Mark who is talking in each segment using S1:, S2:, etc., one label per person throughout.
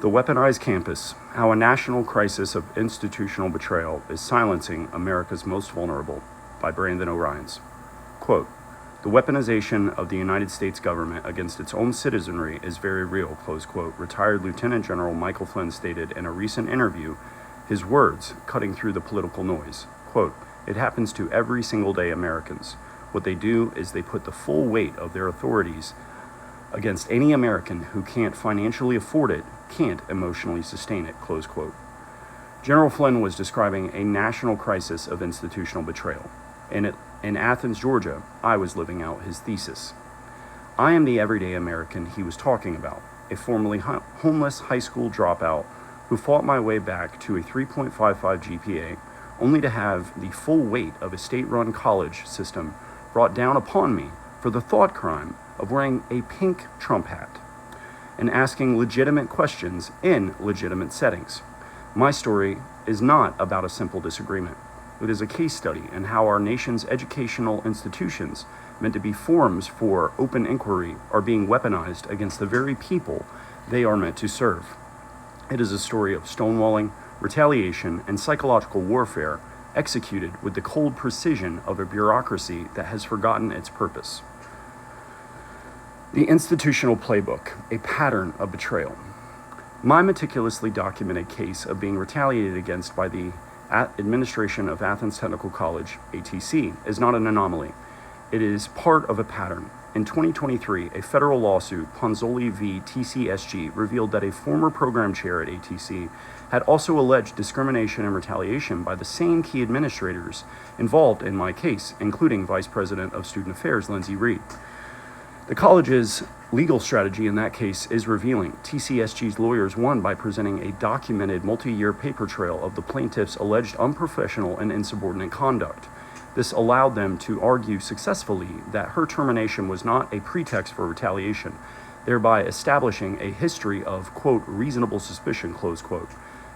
S1: The Weaponized Campus, How a National Crisis of Institutional Betrayal is Silencing America's Most Vulnerable, by Brandon O'Ryans. Quote, "The weaponization of the United States government against its own citizenry is very real," close quote, retired Lieutenant General Michael Flynn stated in a recent interview, his words cutting through the political noise. Quote, "It happens to every single day Americans. What they do is they put the full weight of their authorities against any American who can't financially afford it, can't emotionally sustain it," close quote. General Flynn was describing a national crisis of institutional betrayal. In Athens, Georgia, I was living out his thesis. I am the everyday American he was talking about, a formerly homeless high school dropout who fought my way back to a 3.55 GPA, only to have the full weight of a state-run college system brought down upon me for the thought crime of wearing a pink Trump hat and asking legitimate questions in legitimate settings. My story is not about a simple disagreement. It is a case study in how our nation's educational institutions, meant to be forums for open inquiry, are being weaponized against the very people they are meant to serve. It is a story of stonewalling, retaliation, and psychological warfare executed with the cold precision of a bureaucracy that has forgotten its purpose. The institutional playbook, a pattern of betrayal. My meticulously documented case of being retaliated against by the administration of Athens Technical College, ATC, is not an anomaly. It is part of a pattern. In 2023, a federal lawsuit, Ponzoli v. TCSG, revealed that a former program chair at ATC had also alleged discrimination and retaliation by the same key administrators involved in my case, including Vice President of Student Affairs, Lindsay Reed. The college's legal strategy in that case is revealing. TCSG's lawyers won by presenting a documented multi-year paper trail of the plaintiff's alleged unprofessional and insubordinate conduct. This allowed them to argue successfully that her termination was not a pretext for retaliation, thereby establishing a history of, quote, reasonable suspicion, close quote.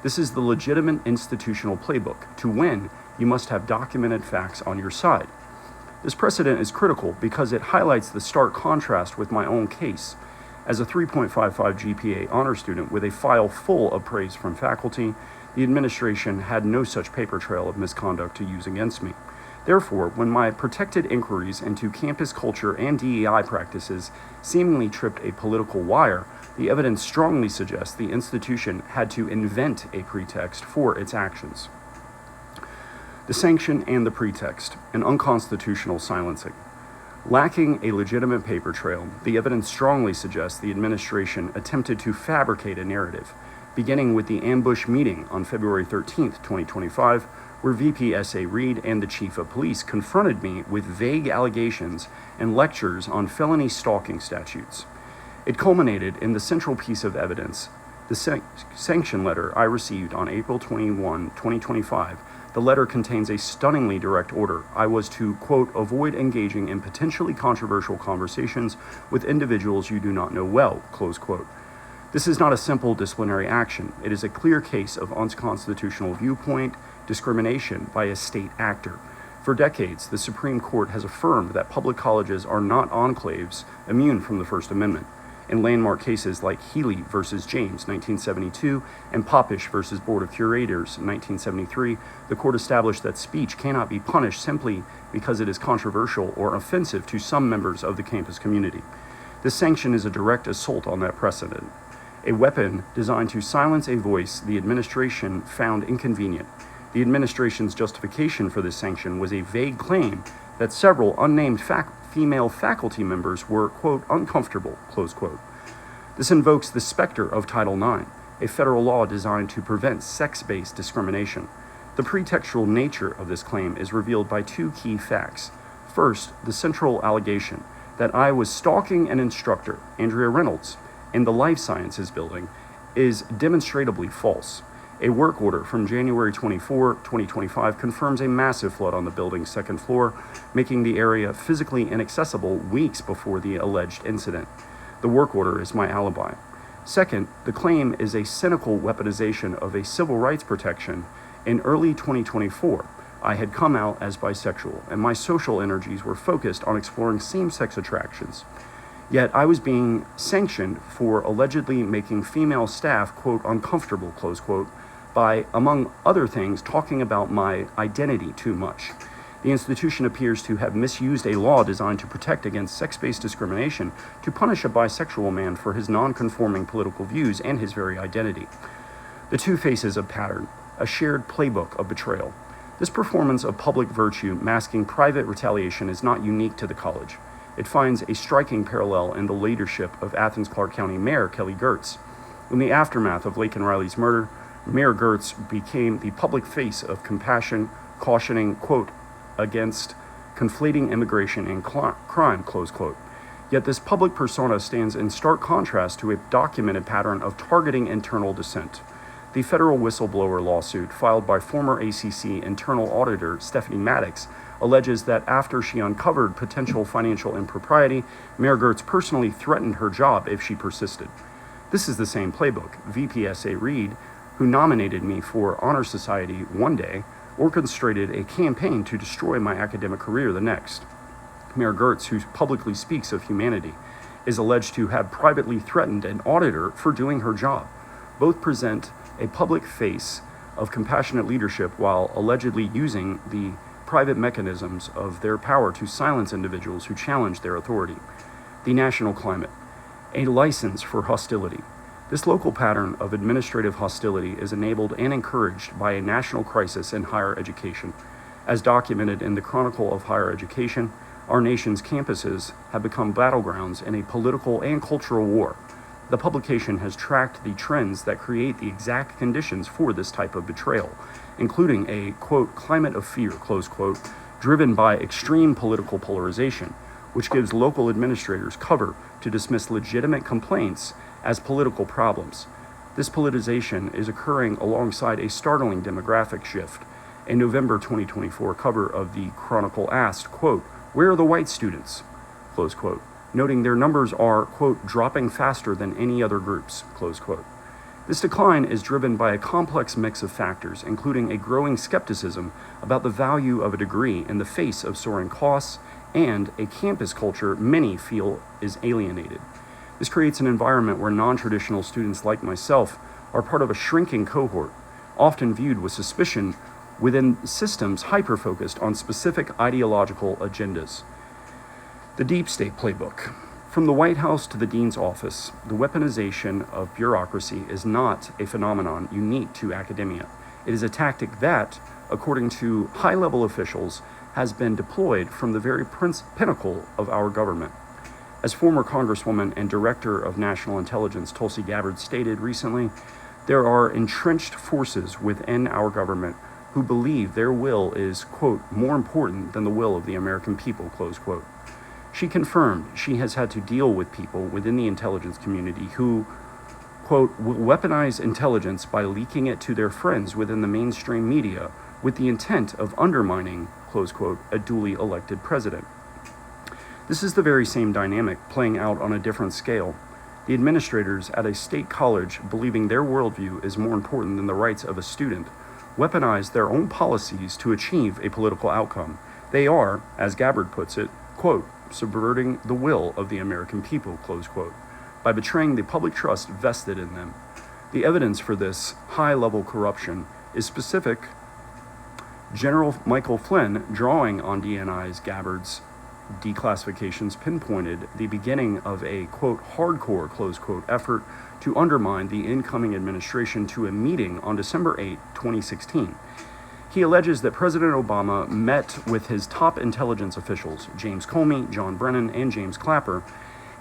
S1: This is the legitimate institutional playbook. To win, you must have documented facts on your side. This precedent is critical because it highlights the stark contrast with my own case. As a 3.55 GPA honor student with a file full of praise from faculty, the administration had no such paper trail of misconduct to use against me. Therefore, when my protected inquiries into campus culture and DEI practices seemingly tripped a political wire, the evidence strongly suggests the institution had to invent a pretext for its actions. The sanction and the pretext, an unconstitutional silencing. Lacking a legitimate paper trail, the evidence strongly suggests the administration attempted to fabricate a narrative, beginning with the ambush meeting on February 13, 2025, where VP S.A. Reed and the Chief of Police confronted me with vague allegations and lectures on felony stalking statutes. It culminated in the central piece of evidence, the sanction letter I received on April 21, 2025. The letter contains a stunningly direct order. I was to, quote, avoid engaging in potentially controversial conversations with individuals you do not know well, close quote. This is not a simple disciplinary action. It is a clear case of unconstitutional viewpoint discrimination by a state actor. For decades, the Supreme Court has affirmed that public colleges are not enclaves immune from the First Amendment. In landmark cases like Healy versus James, 1972, and Popish versus Board of Curators, 1973, the court established that speech cannot be punished simply because it is controversial or offensive to some members of the campus community. This sanction is a direct assault on that precedent, a weapon designed to silence a voice the administration found inconvenient. The administration's justification for this sanction was a vague claim that several unnamed female faculty members were, quote, uncomfortable, close quote. This invokes the specter of Title IX, a federal law designed to prevent sex-based discrimination. The pretextual nature of this claim is revealed by two key facts. First, the central allegation that I was stalking an instructor, Andrea Reynolds, in the Life Sciences building is demonstrably false. A work order from January 24, 2025 confirms a massive flood on the building's second floor, making the area physically inaccessible weeks before the alleged incident. The work order is my alibi. Second, the claim is a cynical weaponization of a civil rights protection. In early 2024, I had come out as bisexual, and my social energies were focused on exploring same-sex attractions. Yet I was being sanctioned for allegedly making female staff, quote, uncomfortable, close quote, by, among other things, talking about my identity too much. The institution appears to have misused a law designed to protect against sex-based discrimination to punish a bisexual man for his non-conforming political views and his very identity. The two faces of pattern, a shared playbook of betrayal. This performance of public virtue masking private retaliation is not unique to the college. It finds a striking parallel in the leadership of Athens Clarke County Mayor Kelly Girtz. In the aftermath of Laken Riley's murder, Mayor Girtz became the public face of compassion, cautioning, quote, against conflating immigration and crime, close quote. Yet this public persona stands in stark contrast to a documented pattern of targeting internal dissent. The federal whistleblower lawsuit filed by former ACC internal auditor Stephanie Maddox alleges that after she uncovered potential financial impropriety, Mayor Girtz personally threatened her job if she persisted. This is the same playbook. VPSA Reed, who nominated me for Honor Society one day, orchestrated a campaign to destroy my academic career the next. Mayor Girtz, who publicly speaks of humanity, is alleged to have privately threatened an auditor for doing her job. Both present a public face of compassionate leadership while allegedly using the private mechanisms of their power to silence individuals who challenge their authority. The national climate, a license for hostility. This local pattern of administrative hostility is enabled and encouraged by a national crisis in higher education. As documented in the Chronicle of Higher Education, our nation's campuses have become battlegrounds in a political and cultural war. The publication has tracked the trends that create the exact conditions for this type of betrayal, including a, quote, climate of fear, close quote, driven by extreme political polarization, which gives local administrators cover to dismiss legitimate complaints as political problems. This politicization is occurring alongside a startling demographic shift. A November 2024 cover of the Chronicle asked, quote, "Where are the white students?" close quote, noting their numbers are, quote, dropping faster than any other groups, close quote. This decline is driven by a complex mix of factors, including a growing skepticism about the value of a degree in the face of soaring costs and a campus culture many feel is alienated. This creates an environment where non-traditional students like myself are part of a shrinking cohort, often viewed with suspicion within systems hyper-focused on specific ideological agendas. The Deep State Playbook. From the White House to the Dean's office, the weaponization of bureaucracy is not a phenomenon unique to academia. It is a tactic that, according to high-level officials, has been deployed from the very pinnacle of our government. As former Congresswoman and Director of National Intelligence Tulsi Gabbard stated recently, there are entrenched forces within our government who believe their will is, quote, more important than the will of the American people, close quote. She confirmed she has had to deal with people within the intelligence community who, quote, will weaponize intelligence by leaking it to their friends within the mainstream media with the intent of undermining, close quote, a duly elected president. This is the very same dynamic playing out on a different scale. The administrators at a state college, believing their worldview is more important than the rights of a student, weaponize their own policies to achieve a political outcome. They are, as Gabbard puts it, quote, subverting the will of the American people, close quote, by betraying the public trust vested in them. The evidence for this high-level corruption is specific. General Michael Flynn, drawing on DNI's Gabbard's declassifications, pinpointed the beginning of a, quote, hardcore, close quote, effort to undermine the incoming administration to a meeting on December 8, 2016. He alleges that President Obama met with his top intelligence officials, James Comey, John Brennan, and James Clapper,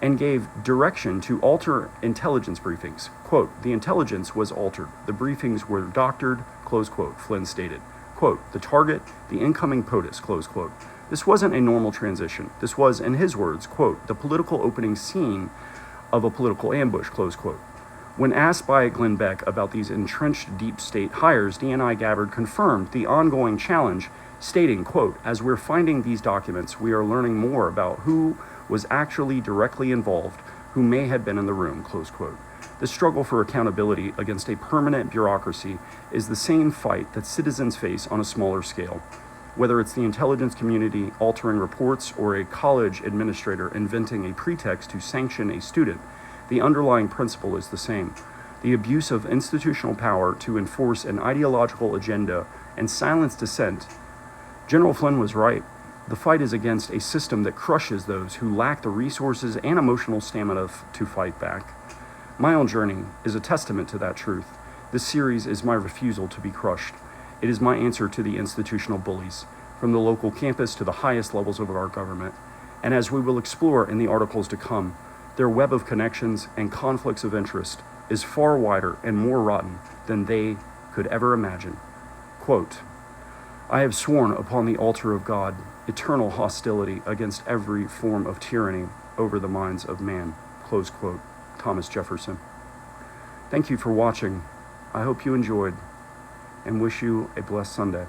S1: and gave direction to alter intelligence briefings. Quote, the intelligence was altered. The briefings were doctored, close quote, Flynn stated. Quote, the target, the incoming POTUS, close quote. This wasn't a normal transition. This was, in his words, quote, the political opening scene of a political ambush, close quote. When asked by Glenn Beck about these entrenched deep state hires, DNI Gabbard confirmed the ongoing challenge, stating, quote, as we're finding these documents, we are learning more about who was actually directly involved, who may have been in the room, close quote. The struggle for accountability against a permanent bureaucracy is the same fight that citizens face on a smaller scale. Whether it's the intelligence community altering reports or a college administrator inventing a pretext to sanction a student, the underlying principle is the same: the abuse of institutional power to enforce an ideological agenda and silence dissent. General Flynn was right. The fight is against a system that crushes those who lack the resources and emotional stamina to fight back. My own journey is a testament to that truth. This series is my refusal to be crushed. It is my answer to the institutional bullies, from the local campus to the highest levels of our government. And as we will explore in the articles to come, their web of connections and conflicts of interest is far wider and more rotten than they could ever imagine. Quote, "I have sworn upon the altar of God eternal hostility against every form of tyranny over the minds of man." Close quote. Thomas Jefferson. Thank you for watching. I hope you enjoyed and wish you a blessed Sunday.